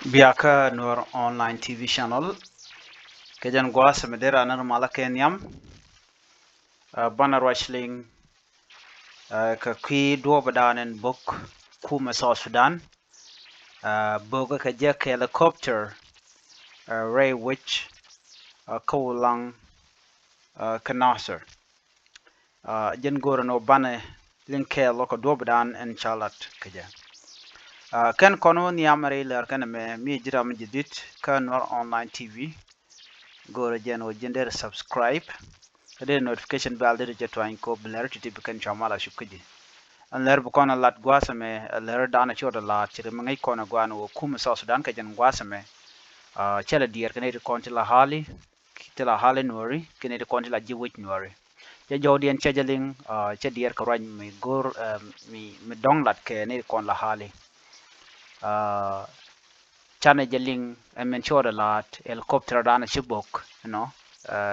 Biaka Nuer online TV channel kejan gwa semedera anar mala kenyam banar washling ka kwi do badanen bok kuumɛ South Sudan boga ka jek helicopter ray which kawlang kanasser jen gora no bane linke loko do badan en chalat keja kan kono niamare ler kan me mi jiram jidit kan Nuer online TV go jen o jender subscribe the notification bell de jetwain ko bler titi bikan chamala shukudi an ler bu kono lat gwasame ler dana choda lat chire mangai kono gwano kuumɛ South Sudan ka jen gwasame chela dier kene de konti la hali kitela hali nuori kene de konti la jiwit nuori je jodien chejaling che dier ka rany mi gor mi dong lat ke ne kon la hali chane jeling men choda lat helicopter dana chibok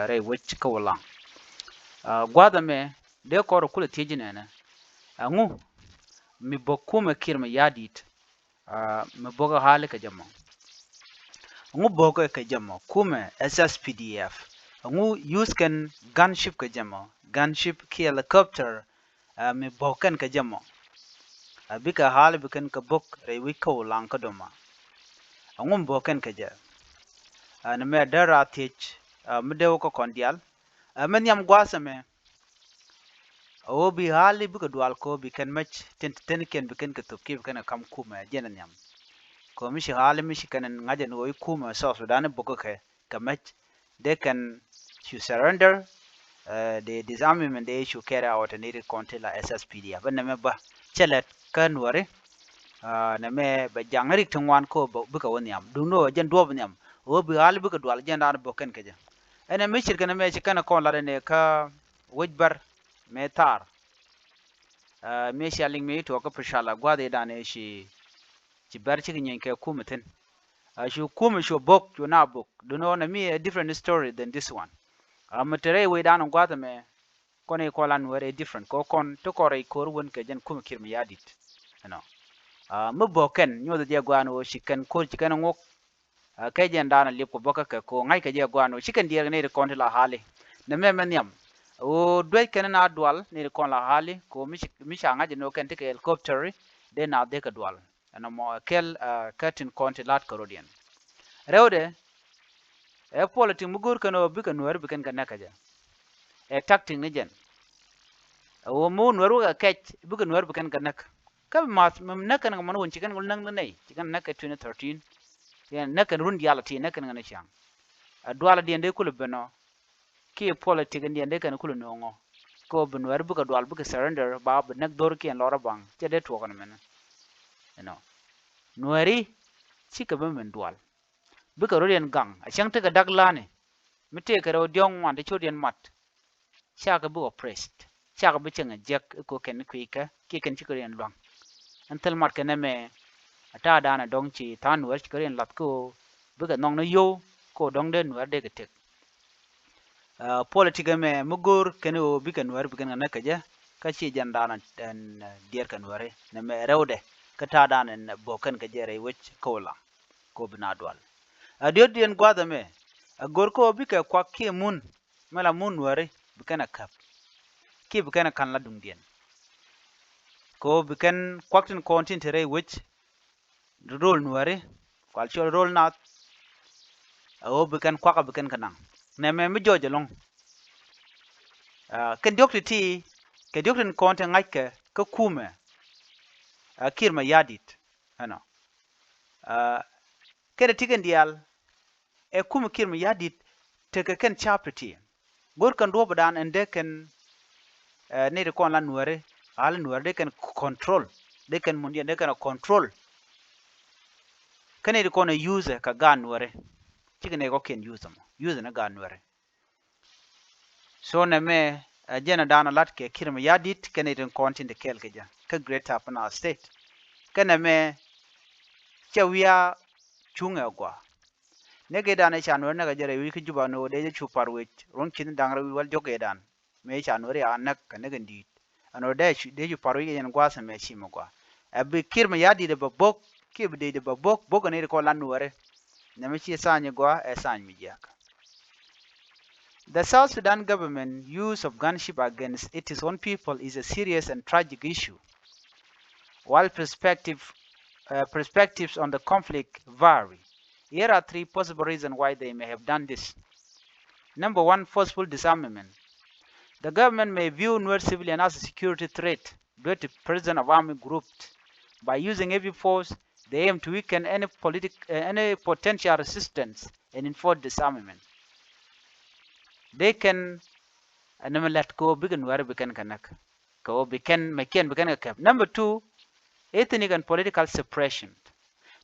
re wich ka wala gwada me de koro kula tijine ne ngu mi bokume kirma yadit mi boga hali ka jamo ngu boga ka jamo kume SSPDF ngu use kan gunship ka jamo gunship ki helicopter mi bokan ka jamo bika hali bikan ka bok re wika ulang ka doma ngu bokan ka ja na me dara tich mi dewo ko kondial men yam gwasame o bi hali bika dual ko bikan mach ten ken bikan ka topki bikan kam kuumɛ jenan yam ko mishi hali mishi kan ngajen o kuumɛ South Sudan boko ka mach they can to surrender the disarmament they should carry out and needed control la SSPDF but na ba chelet kan wore na me ba jangari tungwan ko bika woni yam duno jen do yam o bi hali bika dual jen dan boken ka jen ene mishi kan me kana kon la ne ka wajbar metar me shaling me to ka pishala gwade dane shi ci bar ci nyen ke kuumɛten shu kuumɛ shu bok to na bok duno na me a different story than this one matere we dan gwada me kone ko lan were different ko kon to kore ko won ke jen kuumɛ kirma yadit mu boken nyodo je gwano shikan ko chikan ngok ke jen dan lip ko boka ke ko ngai ke je gwano shikan dier ne ko la hali na me men yam o dwe ken na dual ne ko la hali ko mi shanga je no ken te helicopter de na de ka dual ana mo kel katin konti lat karodian rewde e politi mugur kano bika nuer bikan ka nakaja e takting ni jen o mo nuer ga kech bika nuer bikan ka nak ka mat mem nakan man won chikan gul nang nei chikan nak 2013 yan nakan run yala ti nakan ngana chang adwala di ende kul beno ki politi ga ende kan kul nongo ko nuer bika dwal bika surrender ba nak dor ki en lora bang chede to kan men nueri chika men dwal bika rodian gang a chang te ka daglane mite ka ro diong wan de chodian mat chaka bu oppressed chaka bu chenga jek ko ken kuika ki ken chikorian long antel mat ken me ata dana dong chi tan wer chikorian lat ko bika nong no yo ko dong den wer de tek politika me mugur ken o bika wer bika na ka ja ka chi jan dana den dier kan were ne me rewde ka ta dana bokan ka jere wech ko la ko bina dwal adiot dien gwada me gorko bika kwa ki mun mala mun ware bikana kap ki bikana kan la dung dien ko bikan kwaktin kontin tere which role nuare kwal chol role na o bikan kwaka bikan kanang ne me mi joje long ken dokti ti ke doktin kontin ngaike ka kuumɛ kirma yadit ano kede tiken dial e kuumɛ kirma yadit teke ken chapter gor kan do badan ende ken ne de kon la nuare al nuare de ken control de ken mundi de ken control kane de kon use ka gan nuare tikene ko ken use na gan nuare so ne me jena dana lat ke kirma yadit kane de kontin de kel ke ja ka great up na state kane me chawia chunga gwa nege dana chanwer na gajere wi juba no de chupar we ron kin dangra wi wal joge dan me chanwer ya nak kanege ndit ano de chupar wi yen gwasa me chimo gwa abi kirma yadi de bok ki bde de bok ne ko lan nuere na me chi sanye gwa e sany mi jaka. The South Sudan government use of gunship against its own people is a serious and tragic issue. While perspectives on the conflict vary, here are 3 possible reasons why they may have done this. Number 1, forceful disarmament. The government may view Nuer civilians as a security threat due to presence of army groups. By using heavy force, they aim to weaken any potential resistance and enforce disarmament. They can let go begin where begin kanak. Go begin cap. Number 2, ethnic and political suppression.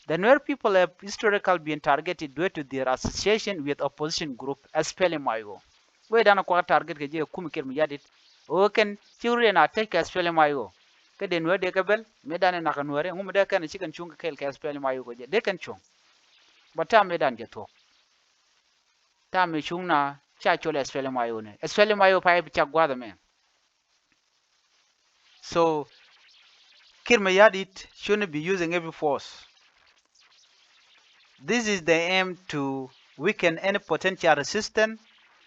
The Nuer people have historically been targeted due to their association with opposition group SPLM-IO. We dana kwa target ke je kum kir miyadit o ken tiure na take SPLM-IO. Ke den we de kabel me dana na kanware ngum de kan chikan chung kel ke SPLM-IO ko je de kan chung. Bata me dan je to. Ta me chung na cha chole SPLM-IO ne. SPLM-IO pa e cha gwada me. So Kir Mayardit shouldn't be using heavy force. This is the aim to weaken any potential resistance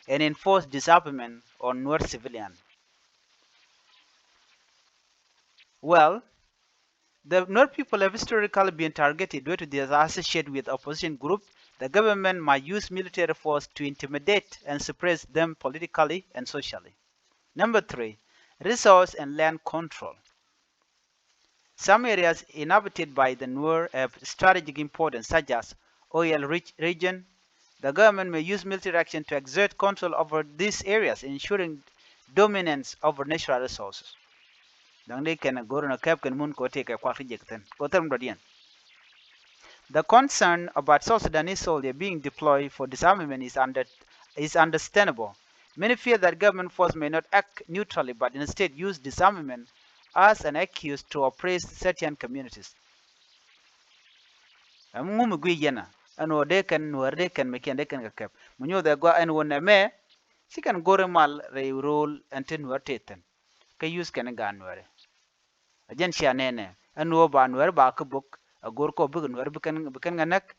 and enforce disarmament on Nuer civilians. Well, the Nuer people have historically been targeted due to their association with opposition groups. The government might use military force to intimidate and suppress them politically and socially. Number 3, resource and land control. Some areas inhabited by the Nuer have strategic importance, such as oil-rich region. The government may use military action to exert control over these areas, ensuring dominance over natural resources. The concern about South Sudanese soldiers being deployed for disarmament is understandable. Many fear that government force may not act neutrally, but instead use disarmament as an excuse to oppress certain communities. Ano de kan Nuer de kan mekian de kan kakap. Munyo da gwa an wona me si kan gore mal re role anten Nuer teten. Ka use kan ga Nuer. Ajen sha nene anu ba Nuer ba ka buk a gor ko bug Nuer bukan nganak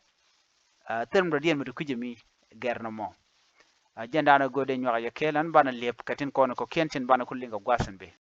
term do dien mu kujemi gernamo. Ajen dana gode nyaga ya kelan bana lep katin kono ko kentin bana kullinga gwasan be.